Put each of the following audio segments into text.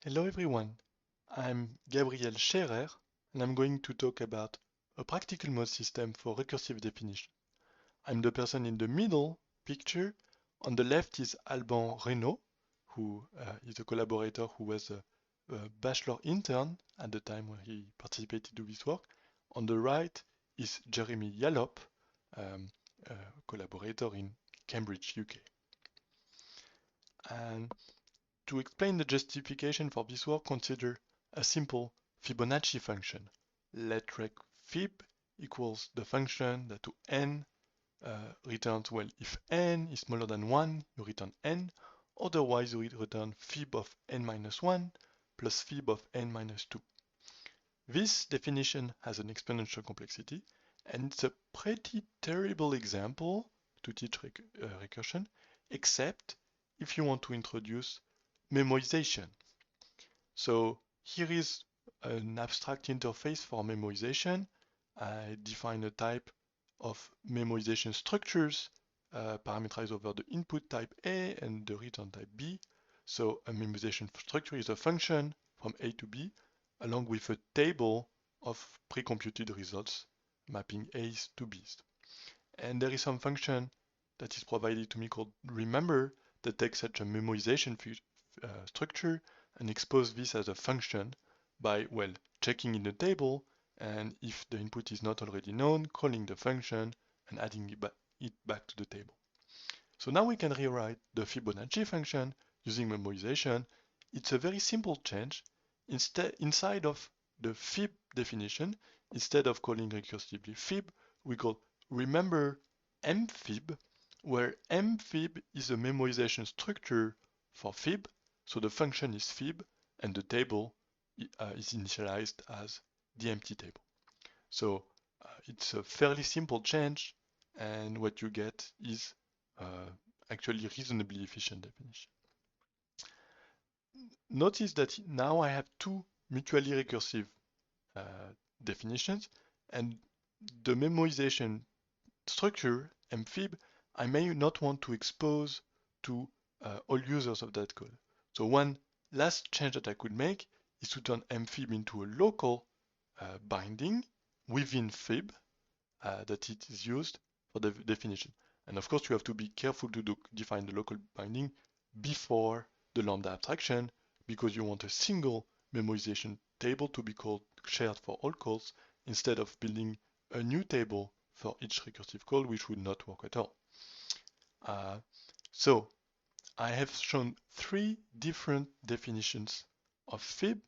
Hello everyone, I'm Gabriel Scherer and I'm going to talk about a practical mode system for recursive definition. I'm the person in the middle picture. On the left is Alban Reynaud, who is a collaborator who was a bachelor intern at the time when he participated to this work. On the right is Jeremy Yallop, a collaborator in Cambridge, UK. And to explain the justification for this work, consider a simple Fibonacci function. Let rec fib equals the function that to n returns, well, if n is smaller than 1, you return n, otherwise you return fib of n minus 1 plus fib of n minus 2. This definition has an exponential complexity, and it's a pretty terrible example to teach recursion, except if you want to introduce memoization. So here is an abstract interface for memoization. I define a type of memoization structures parameterized over the input type A and the return type B. So a memoization structure is a function from A to B along with a table of pre-computed results mapping A's to B's. And there is some function that is provided to me called remember that takes such a memoization structure and expose this as a function by, well, checking in the table, and if the input is not already known, calling the function and adding it back to the table. So now we can rewrite the Fibonacci function using memoization. It's a very simple change. Inside of the fib definition, instead of calling recursively fib, we call remember mfib, where mfib is a memoization structure for fib. So the function is fib, and the table is initialized as the empty table. So it's a fairly simple change, and what you get is actually reasonably efficient definition. Notice that now I have two mutually recursive definitions, and the memoization structure, mfib, I may not want to expose to all users of that code. So one last change that I could make is to turn mfib into a local binding within fib that it is used for the definition. And of course, you have to be careful to define the local binding before the lambda abstraction, because you want a single memoization table to be shared for all calls instead of building a new table for each recursive call, which would not work at all. So I have shown three different definitions of fib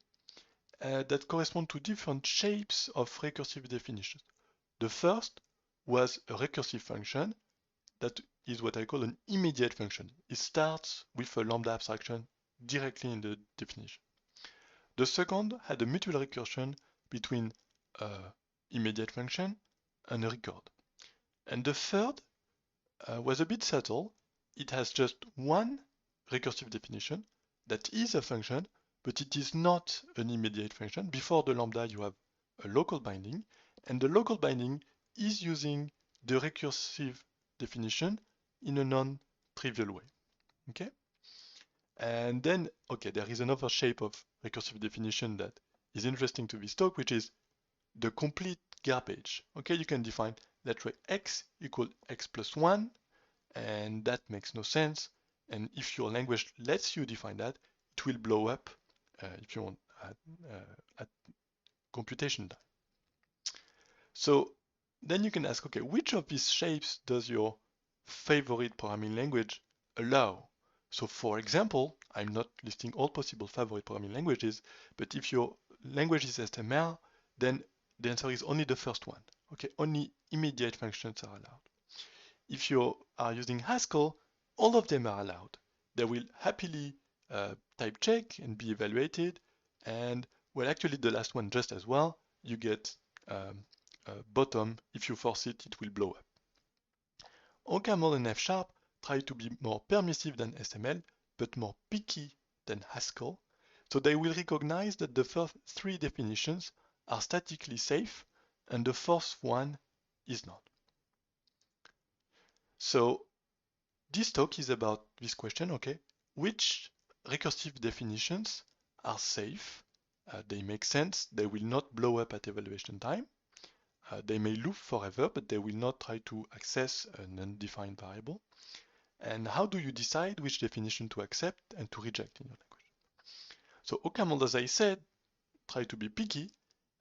that correspond to different shapes of recursive definitions. The first was a recursive function that is what I call an immediate function. It starts with a lambda abstraction directly in the definition. The second had a mutual recursion between an immediate function and a record. And the third was a bit subtle. It has just one recursive definition that is a function, but it is not an immediate function. Before the lambda, you have a local binding, and the local binding is using the recursive definition in a non-trivial way. Okay? And then, okay, there is another shape of recursive definition that is interesting to this talk, which is the complete garbage. Okay, you can define let x equal x plus 1, and that makes no sense. And if your language lets you define that, it will blow up if you want at computation time. So then you can ask, okay, which of these shapes does your favorite programming language allow? So for example, I'm not listing all possible favorite programming languages, but if your language is HTML, then the answer is only the first one. Okay, only immediate functions are allowed. If you are using Haskell, all of them are allowed. They will happily type check and be evaluated. And well, actually the last one just as well. You get bottom. If you force it, it will blow up. OCaml and F# try to be more permissive than SML, but more picky than Haskell. So they will recognize that the first three definitions are statically safe, and the fourth one is not. So this talk is about this question, okay? Which recursive definitions are safe, they make sense, they will not blow up at evaluation time. They may loop forever, but they will not try to access an undefined variable. And how do you decide which definition to accept and to reject in your language? So OCaml, as I said, try to be picky,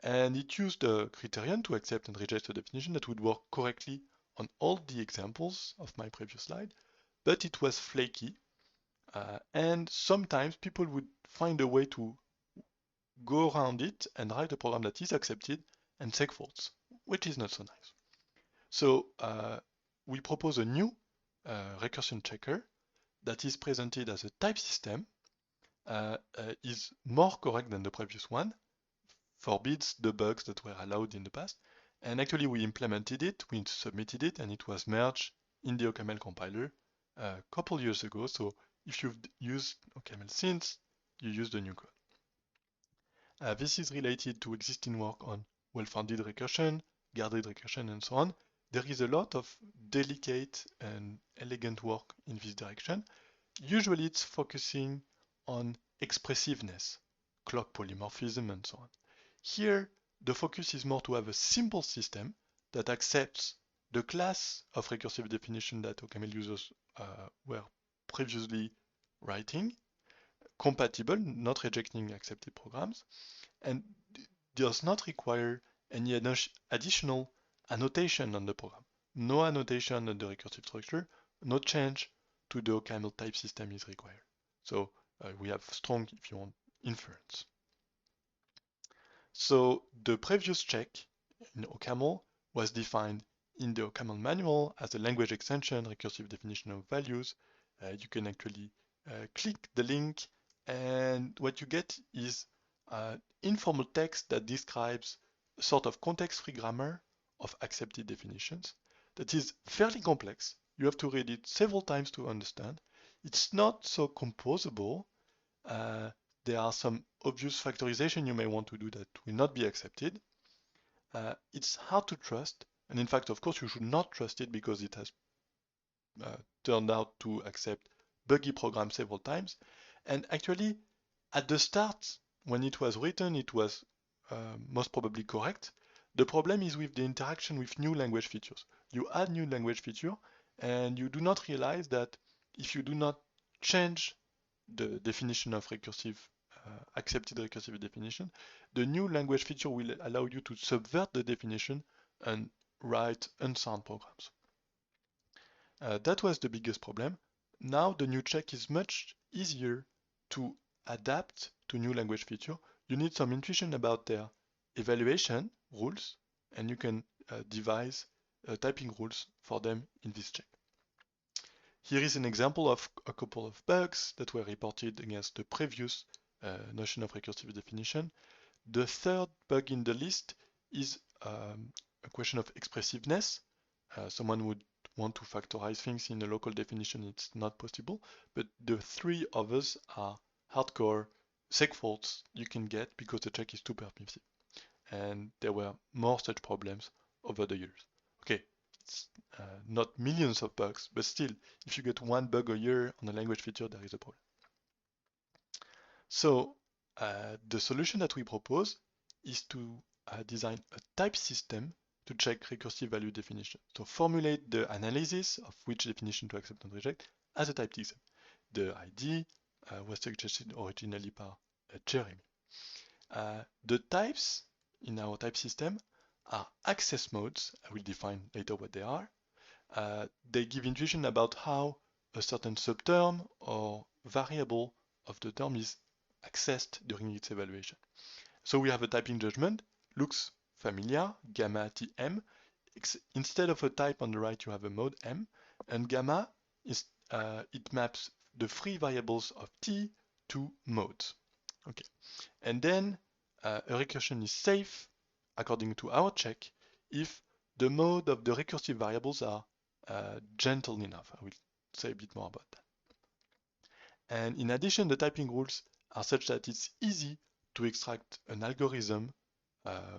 and it used a criterion to accept and reject a definition that would work correctly on all the examples of my previous slide, but it was flaky, and sometimes people would find a way to go around it and write a program that is accepted and take false, which is not so nice. So we propose a new recursion checker that is presented as a type system, is more correct than the previous one, forbids the bugs that were allowed in the past, and actually we implemented it, we submitted it, and it was merged in the OCaml compiler a couple years ago. So if you've used OCaml since, you use the new code. This is related to existing work on well-founded recursion, guarded recursion, and so on. There is a lot of delicate and elegant work in this direction. Usually it's focusing on expressiveness, clock polymorphism, and so on. Here, the focus is more to have a simple system that accepts the class of recursive definition that OCaml users were previously writing, compatible, not rejecting accepted programs, and does not require any additional annotation on the program. No annotation on the recursive structure, no change to the OCaml type system is required. So we have strong, if you want, inference. So the previous check in OCaml was defined in the OCaml manual as a language extension, recursive definition of values. You can actually click the link, and what you get is informal text that describes a sort of context-free grammar of accepted definitions that is fairly complex. You have to read it several times to understand. It's not so composable. There are some obvious factorization you may want to do that will not be accepted. It's hard to trust, and in fact, of course, you should not trust it because it has turned out to accept buggy programs several times. And actually, at the start, when it was written, it was most probably correct. The problem is with the interaction with new language features. You add new language feature, and you do not realize that if you do not change the definition of recursive, accepted recursive definition, the new language feature will allow you to subvert the definition and write unsound programs. That was the biggest problem. Now the new check is much easier to adapt to new language feature. You need some intuition about their evaluation rules, and you can devise typing rules for them in this check. Here is an example of a couple of bugs that were reported against the previous notion of recursive definition. The third bug in the list is a question of expressiveness. Someone would want to factorize things in a local definition, it's not possible, but the three others are hardcore seg faults you can get because the check is too permissive. And there were more such problems over the years. Okay, it's not millions of bugs, but still, if you get one bug a year on a language feature, there is a problem. So the solution that we propose is to design a type system to check recursive value definition. So formulate the analysis of which definition to accept and reject as a type system. The ID was suggested originally by Jeremy. The types in our type system are access modes. I will define later what they are. They give intuition about how a certain subterm or variable of the term is accessed during its evaluation. So we have a typing judgment, looks familiar, gamma tm. Instead of a type on the right, you have a mode m, and gamma is it maps the free variables of t to modes. Okay, and then a recursion is safe according to our check if the mode of the recursive variables are gentle enough. I will say a bit more about that. And in addition, the typing rules are such that it's easy to extract an algorithm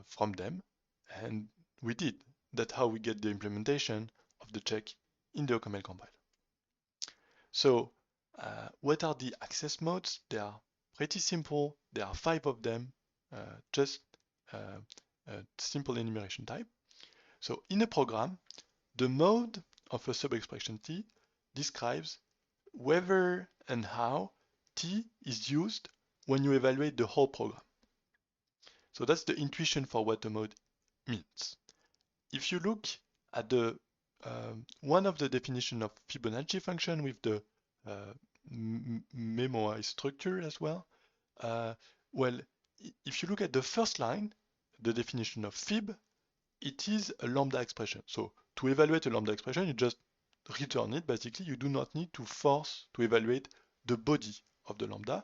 from them, and we did. That's how we get the implementation of the check in the OCaml compiler. So what are the access modes? They are pretty simple. There are 5 of them, just a simple enumeration type. So in a program, the mode of a sub-expression T describes whether and how T is used when you evaluate the whole program. So that's the intuition for what a mode means. If you look at the one of the definition of Fibonacci function with the memoized structure as well, well, if you look at the first line, the definition of fib, it is a lambda expression. So to evaluate a lambda expression, you just return it. Basically, you do not need to force to evaluate the body of the lambda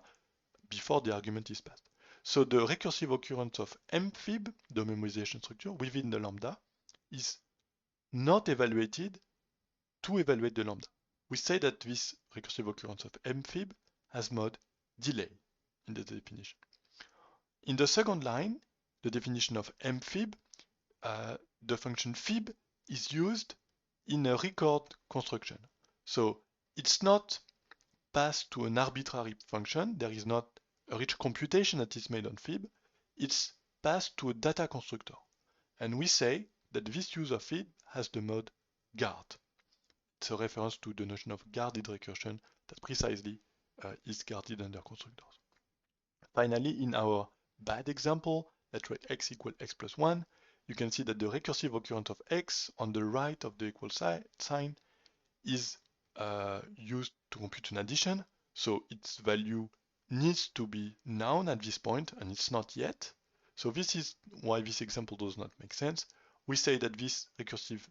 before the argument is passed. So the recursive occurrence of mfib, the memoization structure within the lambda, is not evaluated to evaluate the lambda. We say that this recursive occurrence of mfib has mode delay in the definition. In the second line, the definition of mfib, the function fib is used in a record construction. So it's not passed to an arbitrary function. There is not a rich computation that is made on fib. It's passed to a data constructor. And we say that this use of fib has the mode guard. It's a reference to the notion of guarded recursion that precisely is guarded under constructors. Finally, in our bad example, let's write x equal x plus 1, you can see that the recursive occurrence of x on the right of the equal sign is used to compute an addition. So its value needs to be known at this point, and it's not yet. So this is why this example does not make sense. We say that this recursive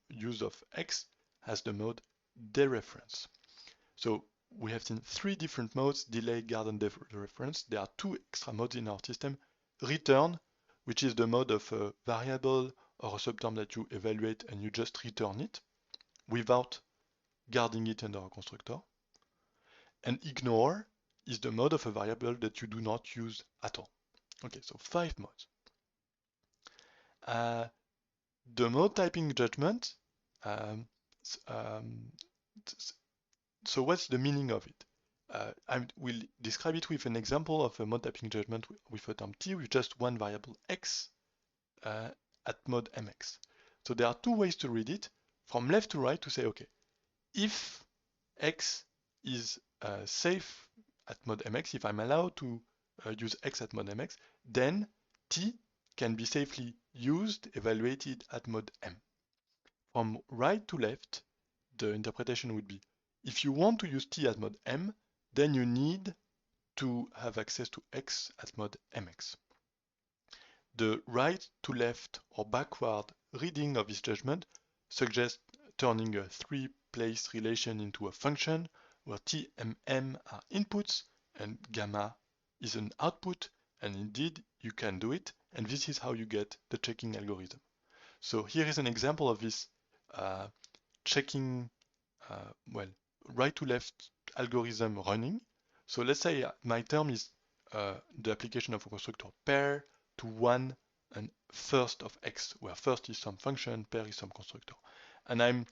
use of x has the mode dereference. So we have seen 3 different modes: delay, guard, and dereference. There are 2 extra modes in our system. Return, which is the mode of a variable or a subterm that you evaluate and you just return it without guarding it under a constructor. And ignore is the mode of a variable that you do not use at all. Okay, so 5 modes. The mode typing judgment, so what's the meaning of it? I will describe it with an example of a mode typing judgment with a term t with just one variable x at mode mx. So there are 2 ways to read it, from left to right, to say, okay, if x is safe at mode mx, if I'm allowed to use x at mode mx, then t can be safely used, evaluated at mode m. From right to left, the interpretation would be, if you want to use t at mode m, then you need to have access to x at mode mx. The right to left or backward reading of this judgment suggests turning a 3-place relation into a function where t and m are inputs and gamma is an output, and indeed you can do it, and this is how you get the checking algorithm. So here is an example of this checking, right to left algorithm running. So let's say my term is the application of a constructor pair to 1 and first of x, where first is some function, pair is some constructor. And I'm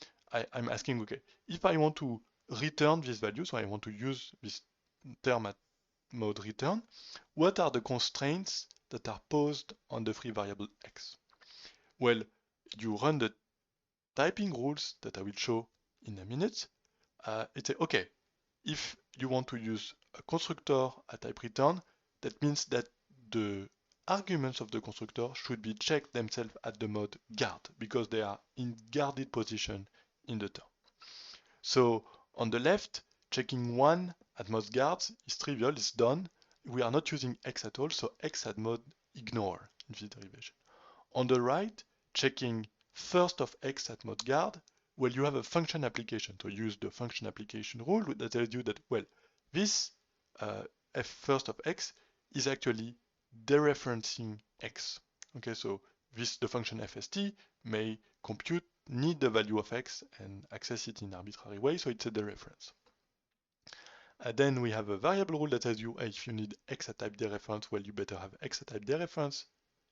asking, okay, if I want to return this value, so I want to use this term at mode return, what are the constraints that are posed on the free variable x? Well, you run the typing rules that I will show in a minute. It's say, okay, if you want to use a constructor at type return, that means that the arguments of the constructor should be checked themselves at the mode guard, because they are in guarded position in the term. So on the left, checking 1 at mode guard is trivial, it's done. We are not using x at all, so x at mode ignore in this derivation. On the right, checking first of x at mode guard, well, you have a function application. So use the function application rule that tells you that, well, this f first of x is actually dereferencing x. Okay, so the function fst may compute, need the value of x and access it in an arbitrary way, so it's a dereference. Then we have a variable rule that tells you, hey, if you need x at type dereference, well, you better have x at type dereference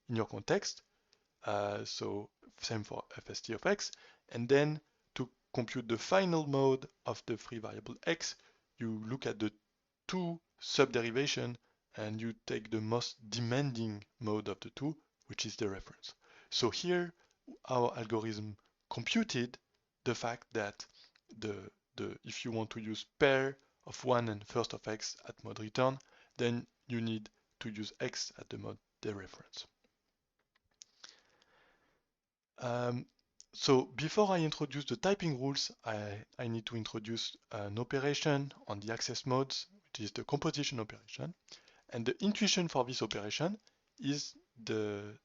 in your context. So same for fst of x. And then to compute the final mode of the free variable x, you look at the 2 subderivation, and you take the most demanding mode of the two, which is the reference. So here our algorithm computed the fact that if you want to use pair of 1 and first of x at mode return, then you need to use x at the mode dereference. So before I introduce the typing rules, I need to introduce an operation on the access modes, which is the composition operation. And the intuition for this operation is the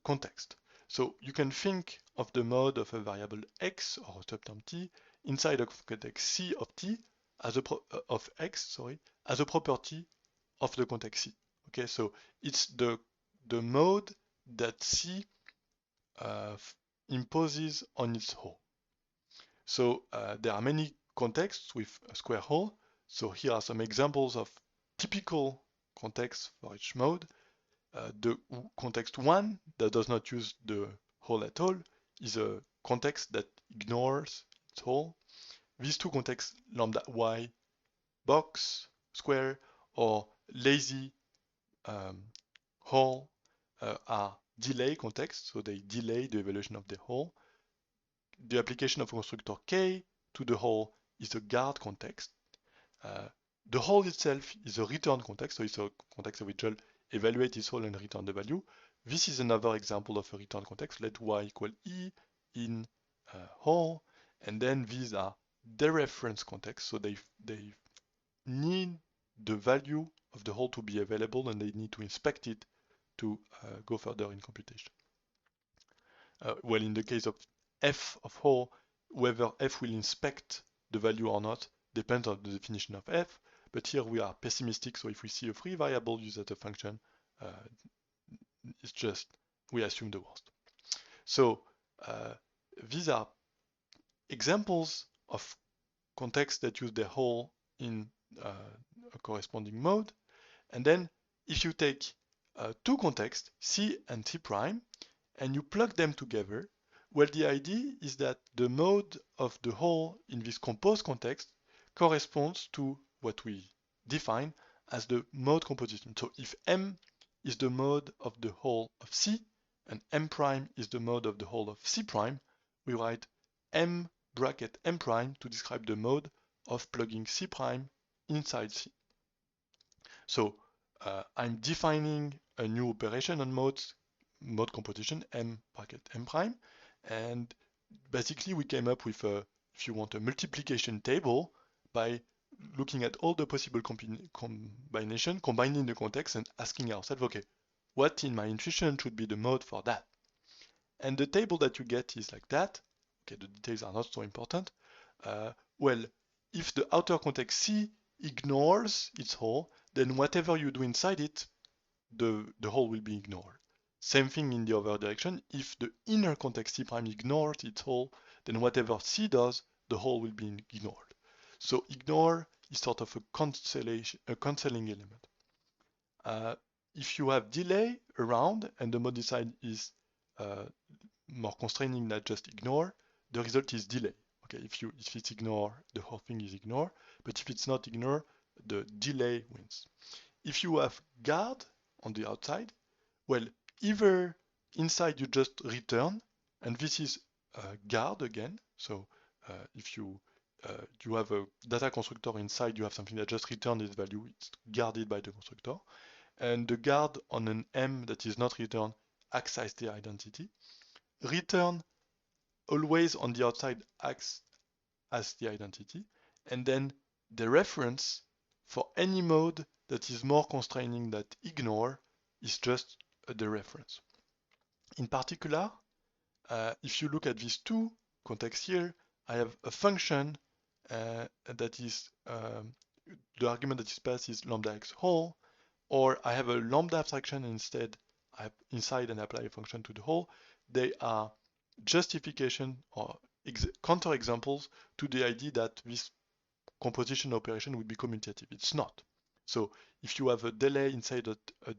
context. So you can think of the mode of a variable x or a subterm t inside a context c of t as a of x, sorry, as a property of the context c. Okay, so it's the mode that c imposes on its whole. So there are many contexts with a square hole. So here are some examples of typical contexts for each mode. The context 1 that does not use the hole at all is a context that ignores its hole. These two contexts, lambda y, box, square, or lazy hole, are delay contexts, so they delay the evaluation of the hole. The application of constructor k to the hole is a guard context. The hole itself is a return context, so it's a context which will evaluate its hole and return the value. This is another example of a return context. Let y equal e in hole, and then these are dereference contexts, so they need the value of the hole to be available, and they need to inspect it to go further in computation. Well, in the case of f of hole, whether f will inspect the value or not depends on the definition of f, but here we are pessimistic, so if we see a free variable used as a function, it's just, we assume the worst. So these are examples of contexts that use their hole in a corresponding mode. And then if you take two contexts, C and C prime, and you plug them together, well, the idea is that the mode of the hole in this composed context corresponds to what we define as the mode composition. So if M is the mode of the hole of C and M prime is the mode of the hole of C prime, we write M bracket M prime to describe the mode of plugging C prime inside C. So I'm defining a new operation on modes, mode composition, M bracket M prime, and basically we came up with a, if you want, a multiplication table by looking at all the possible combination, combining the context and asking ourselves, okay, what in my intuition should be the mode for that? And the table that you get is like that. Okay, the details are not so important. Well, if the outer context C ignores its hole, then whatever you do inside it, the hole will be ignored. Same thing in the other direction. If the inner context C prime ignores its hole, then whatever C does, the hole will be ignored. So ignore is sort of a cancelling element. If you have delay around and the mode design is more constraining than just ignore, the result is delay. Okay, if it's ignore, the whole thing is ignore. But if it's not ignore, the delay wins. If you have guard on the outside, well, either inside you just return, and this is guard again. So if you have a data constructor inside, you have something that just returns its value. It's guarded by the constructor. And the guard on an M that is not returned acts as the identity. Return always on the outside acts as the identity. And then the reference for any mode that is more constraining than ignore is just the reference. In particular, if you look at these two contexts here, I have a function that is, the argument that is passed is lambda x whole, or I have a lambda abstraction and instead I inside and apply a function to the whole. They are justification or counterexamples to the idea that this composition operation would be commutative. It's not. So if you have a delay inside a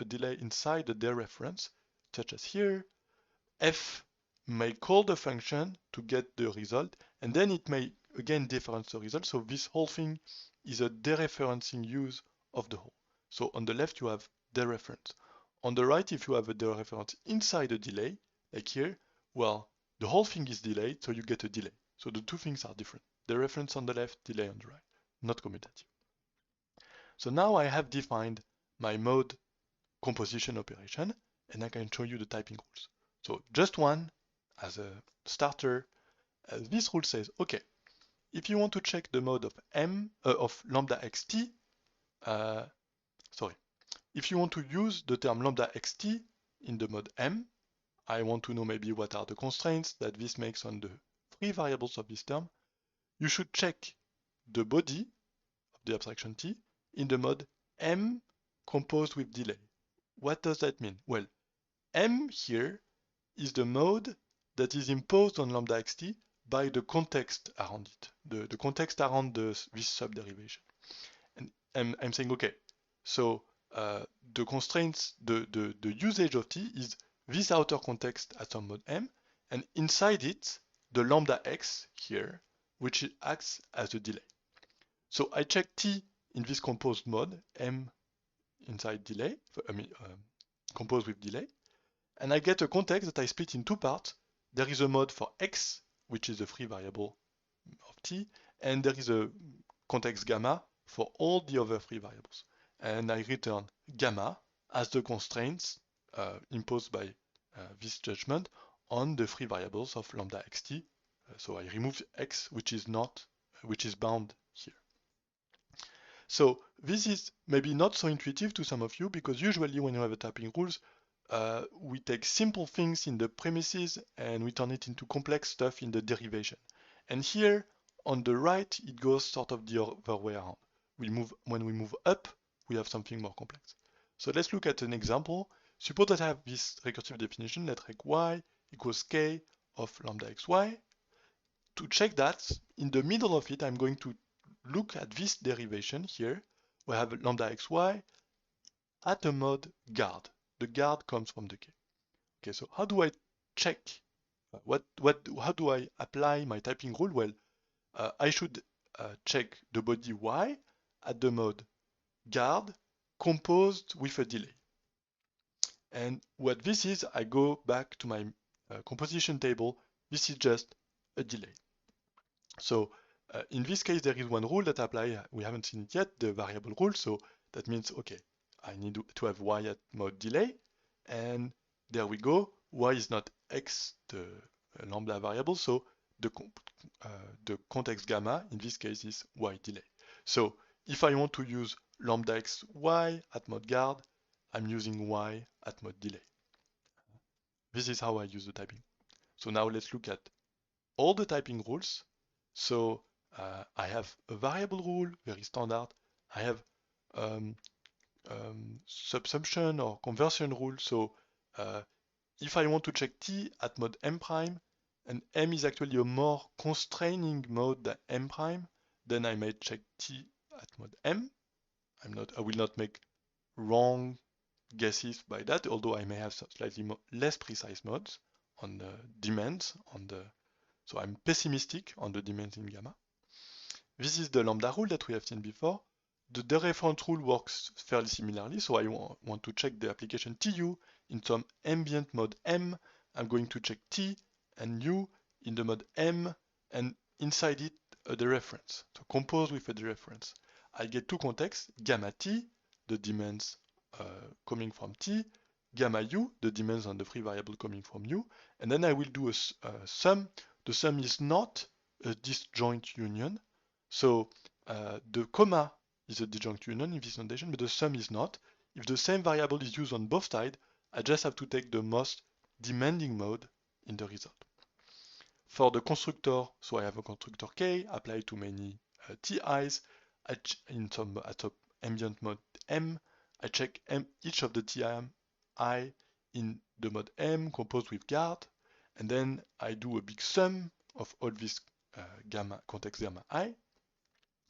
delay inside the dereference, such as here, f may call the function to get the result, and then it may again difference the result. So this whole thing is a dereferencing use of the whole. So on the left you have dereference. On the right, if you have a dereference inside a delay, like here, well, the whole thing is delayed, so you get a delay. So the two things are different. Dereference on the left, delay on the right, not commutative. So now I have defined my mode composition operation, and I can show you the typing rules. So just one as a starter. This rule says, okay, if you want to check the mode of lambda xt, if you want to use the term lambda xt in the mode m, I want to know maybe what are the constraints that this makes on the three variables of this term. You should check the body of the abstraction t in the mode m composed with delay. What does that mean? Well, m here is the mode that is imposed on lambda xt by the context around it, the context around this subderivation. And I'm saying, okay, so the constraints, the usage of t is this outer context at some mode m, and inside it, the lambda x here, which acts as a delay. So I check t in this composed mode, m inside delay, composed with delay, and I get a context that I split in two parts. There is a mode for x, which is the free variable of t, and there is a context gamma for all the other free variables. And I return gamma as the constraints imposed by this judgment on the free variables of lambda xt. So I remove x, which is bound here. So this is maybe not so intuitive to some of you, because usually when you have a typing rules, we take simple things in the premises and we turn it into complex stuff in the derivation. And here on the right, it goes sort of the other way around. When we move up, we have something more complex. So let's look at an example. Suppose that I have this recursive definition, let rec y equals k of lambda xy. To check that, in the middle of it, I'm going to look at this derivation here. We have lambda xy at a mode guard. The guard comes from the k. Okay, so how do I check? How do I apply my typing rule? Well, I should check the body y at the mode guard composed with a delay. And what this is, I go back to my composition table. This is just a delay. So in this case, there is one rule that applies. We haven't seen it yet, the variable rule. So that means, okay, I need to have y at mode delay. And there we go. Y is not x, the lambda variable. So the context gamma, in this case, is y delay. So if I want to use lambda x y at mode guard, I'm using y at mode delay. This is how I use the typing. So now let's look at all the typing rules. So I have a variable rule, very standard. I have subsumption or conversion rule. So if I want to check t at mode m prime, and m is actually a more constraining mode than m prime, then I may check t at mode m. I will not make wrong guesses by that, although I may have slightly less precise modes on the demands so I'm pessimistic on the demands in gamma. This is the lambda rule that we have seen before. The dereference rule works fairly similarly, so I want to check the application tu in some ambient mode m. I'm going to check t and u in the mode m, and inside it a dereference, so composed with a dereference. I get two contexts, gamma t, the demands coming from t, gamma u, the demands on the free variable coming from u, and then I will do a sum. The sum is not a disjoint union, so the comma is a disjoint union in this notation, but the sum is not. If the same variable is used on both sides, I just have to take the most demanding mode in the result. For the constructor, so I have a constructor k applied to many ti's. At ambient mode m, I check each of the ti in the mode m composed with guard, and then I do a big sum of all this context gamma I.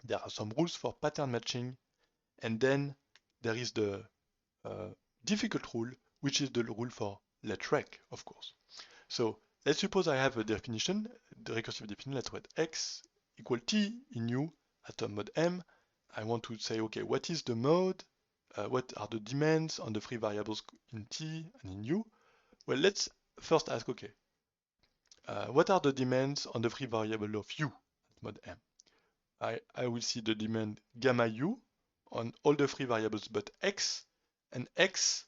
There are some rules for pattern matching, and then there is the difficult rule, which is the rule for let rec, of course. So let's suppose I have a definition, the recursive definition, let's write x equal t in u at mode m. I want to say, okay, what is the mode? What are the demands on the free variables in t and in u? Well, let's first ask, okay, what are the demands on the free variable of u at mod m? I will see the demand gamma u on all the free variables but x, and x,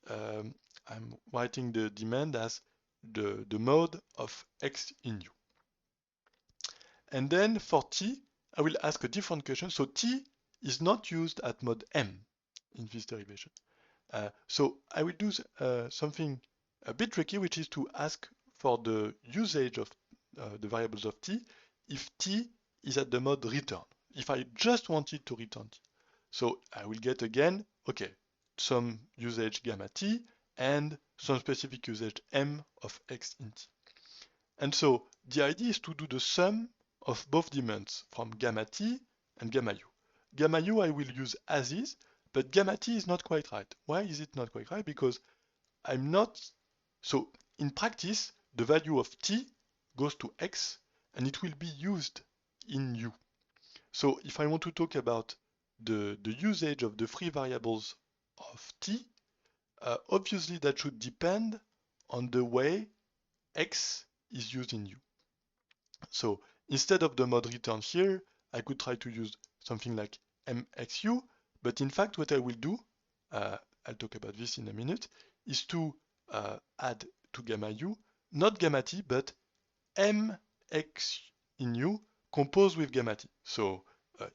I'm writing the demand as the mode of x in u. And then for t, I will ask a different question. So t is not used at mod m in this derivation. So I will do something a bit tricky, which is to ask for the usage of the variables of t if t is at the mode return. If I just wanted to return t. So I will get again, okay, some usage gamma t and some specific usage m of x in t. And so the idea is to do the sum of both demands from gamma t and gamma u. Gamma u I will use as is, but gamma t is not quite right. Why is it not quite right? Because I'm not, so in practice, the value of t goes to x and it will be used in u. So if I want to talk about the usage of the free variables of t, obviously that should depend on the way x is used in u. So instead of the mode return here, I could try to use something like mxu, but in fact what I will do, I'll talk about this in a minute, is to add to gamma u, not gamma t, but mx in u composed with gamma t. So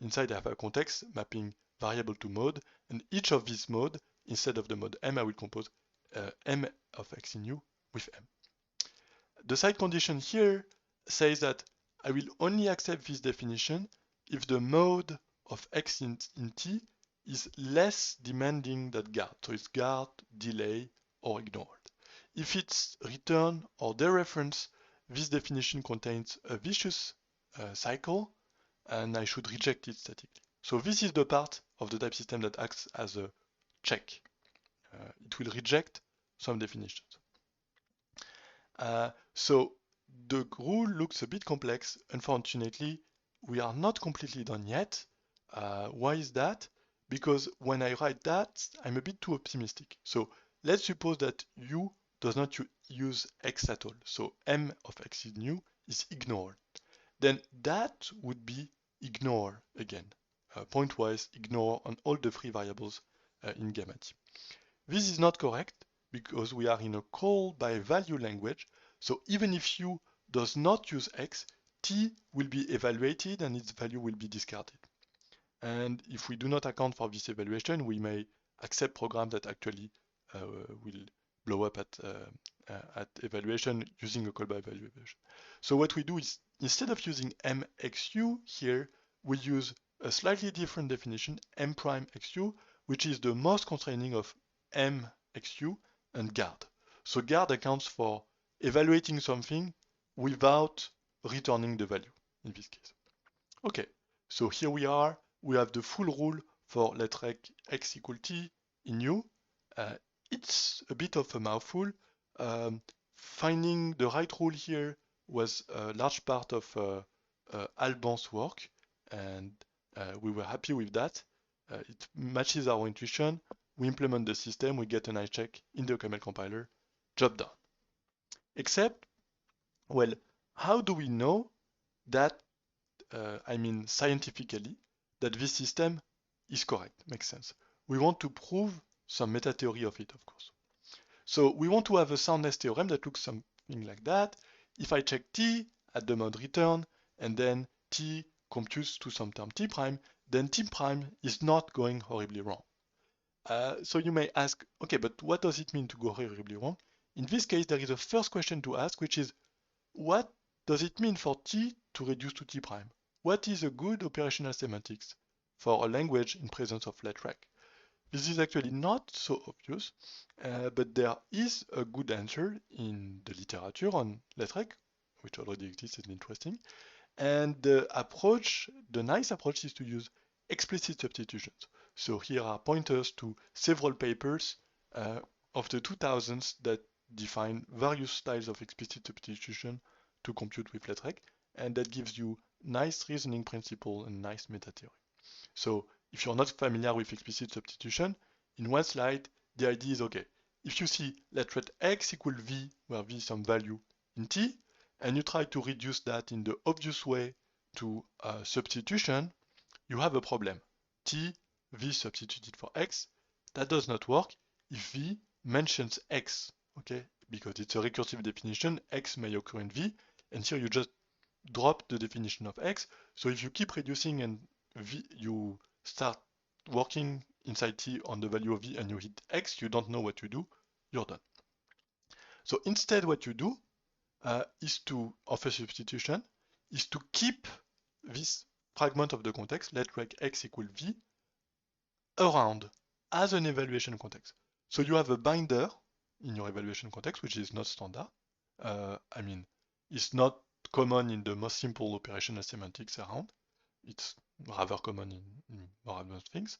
inside I have a context mapping variable to mode, and each of these mode, instead of the mode m, I will compose m of x in u with m. The side condition here says that I will only accept this definition if the mode of x in t is less demanding than guard. So it's guard, delay, or ignored. If it's return or dereference, this definition contains a vicious cycle, and I should reject it statically. So this is the part of the type system that acts as a check. It will reject some definitions. So the rule looks a bit complex. Unfortunately, we are not completely done yet. Why is that? Because when I write that, I'm a bit too optimistic. So let's suppose that u does not use x at all. So m of x in u is ignored. Then that would be ignore again. Pointwise ignore on all the free variables in gamma t. This is not correct because we are in a call by value language. So even if u does not use x, t will be evaluated and its value will be discarded. And if we do not account for this evaluation, we may accept programs that actually will blow up at evaluation using a call by value evaluation. So what we do is, instead of using mxu here, we use a slightly different definition, m prime xu, which is the most constraining of mxu and guard. So guard accounts for evaluating something without returning the value in this case. Okay, so here we are. We have the full rule for let rec x equal t in u. It's a bit of a mouthful. Finding the right rule here was a large part of Alban's work, and we were happy with that. It matches our intuition. We implement the system, we get a nice check in the OCaml compiler, job done. Except, well, how do we know that, scientifically, that this system is correct, makes sense? We want to prove some meta theory of it, of course. So we want to have a soundness theorem that looks something like that. If I check t at the mode return, and then t computes to some term t prime, then t prime is not going horribly wrong. So you may ask, okay, but what does it mean to go horribly wrong? In this case, there is a first question to ask, which is, what does it mean for t to reduce to t prime? What is a good operational semantics for a language in presence of let rec? This is actually not so obvious, but there is a good answer in the literature on let rec, which already exists and interesting. And the nice approach is to use explicit substitutions. So here are pointers to several papers of the 2000s that define various styles of explicit substitution to compute with let rec, and that gives you nice reasoning principle and nice meta theory. So if you're not familiar with explicit substitution, in one slide, the idea is, okay, if you see let ret x equal v, where v is some value in t, and you try to reduce that in the obvious way to substitution, you have a problem. T, v substituted for x, that does not work if v mentions x, okay? Because it's a recursive definition, x may occur in v, and here you just drop the definition of x. So if you keep reducing and v, you start working inside t on the value of v and you hit x, you don't know what you do, you're done. So instead what you do is to, of a substitution, is to keep this fragment of the context, let rec x equal v, around as an evaluation context. So you have a binder in your evaluation context, which is not standard. I mean, it's not common in the most simple operational semantics around. It's rather common in more advanced things.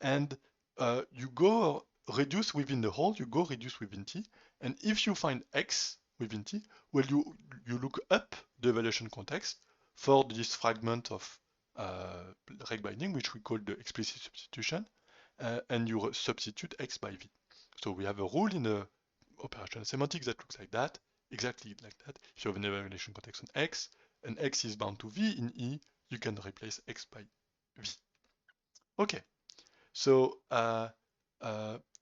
And you go reduce within the whole, you go reduce within t. And if you find x within t, well, you look up the evaluation context for this fragment of rec binding, which we call the explicit substitution, and you substitute x by v. So we have a rule in the operational semantics that looks like that, exactly like that. If you have an evaluation context on x, and x is bound to v in E, you can replace x by v. Okay, so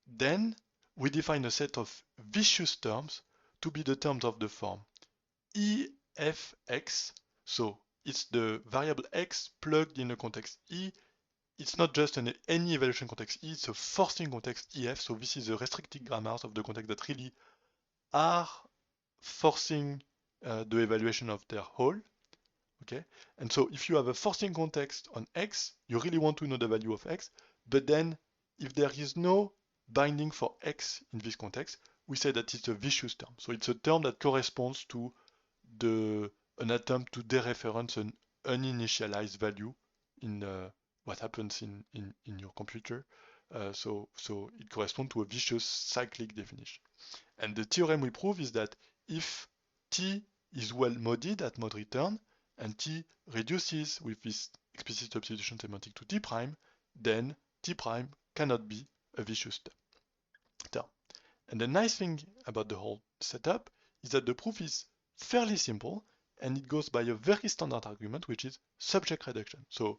then we define a set of vicious terms to be the terms of the form EFX. So it's the variable x plugged in a context E. It's not just any evaluation context E, it's a forcing context EF. So this is the restricted grammars of the context that really are forcing the evaluation of their whole. Okay, and so if you have a forcing context on x, you really want to know the value of x, but then if there is no binding for x in this context, we say that it's a vicious term. So it's a term that corresponds to an attempt to dereference an uninitialized value in what happens in your computer. So it corresponds to a vicious cyclic definition. And the theorem we prove is that if t is well moded at mod return, and t reduces with this explicit substitution semantic to t prime, then t prime cannot be a vicious term. And the nice thing about the whole setup is that the proof is fairly simple, and it goes by a very standard argument, which is subject reduction. So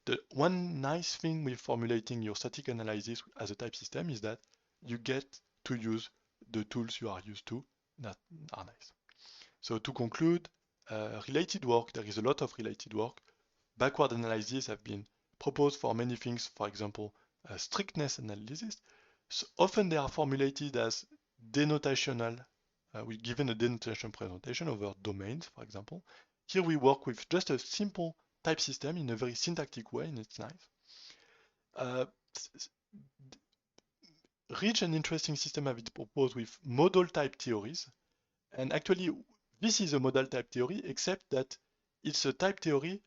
the one nice thing with formulating your static analysis as a type system is that you get to use the tools you are used to that are nice. So to conclude, related work, there is a lot of related work. Backward analysis have been proposed for many things, for example, strictness analysis. So often they are formulated as denotational, we're given a denotation presentation over domains, for example. Here we work with just a simple type system in a very syntactic way, and it's nice. Rich and interesting system have been proposed with modal type theories, and actually this is a modal type theory, except that it's a type theory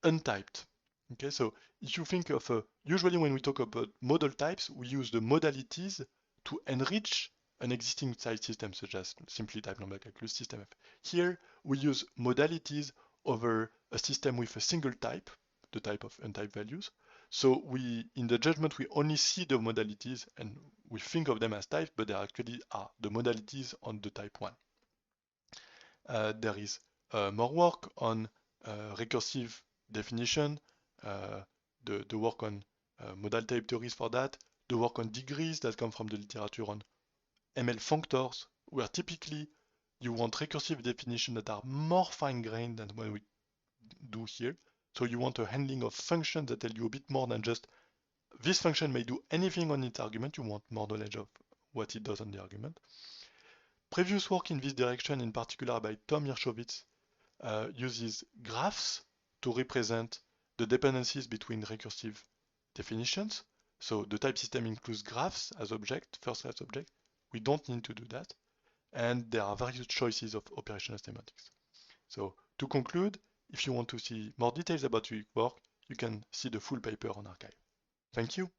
untyped. Okay, so if you think of usually when we talk about modal types, we use the modalities to enrich an existing type system, such as simply type number calculus system F. Here we use modalities over a system with a single type, the type of untyped values. So in the judgment, we only see the modalities and we think of them as types, but they actually are the modalities on the type 1. There is more work on recursive definition, the work on modal type theories for that, the work on degrees that come from the literature on ML functors, where typically you want recursive definitions that are more fine-grained than what we do here. So you want a handling of functions that tell you a bit more than just this function may do anything on its argument. You want more knowledge of what it does on the argument. Previous work in this direction, in particular by Tom Hirschowitz, uses graphs to represent the dependencies between recursive definitions. So the type system includes graphs as object, first-class object. We don't need to do that. And there are various choices of operational semantics. So to conclude, if you want to see more details about your work, you can see the full paper on arXiv. Thank you.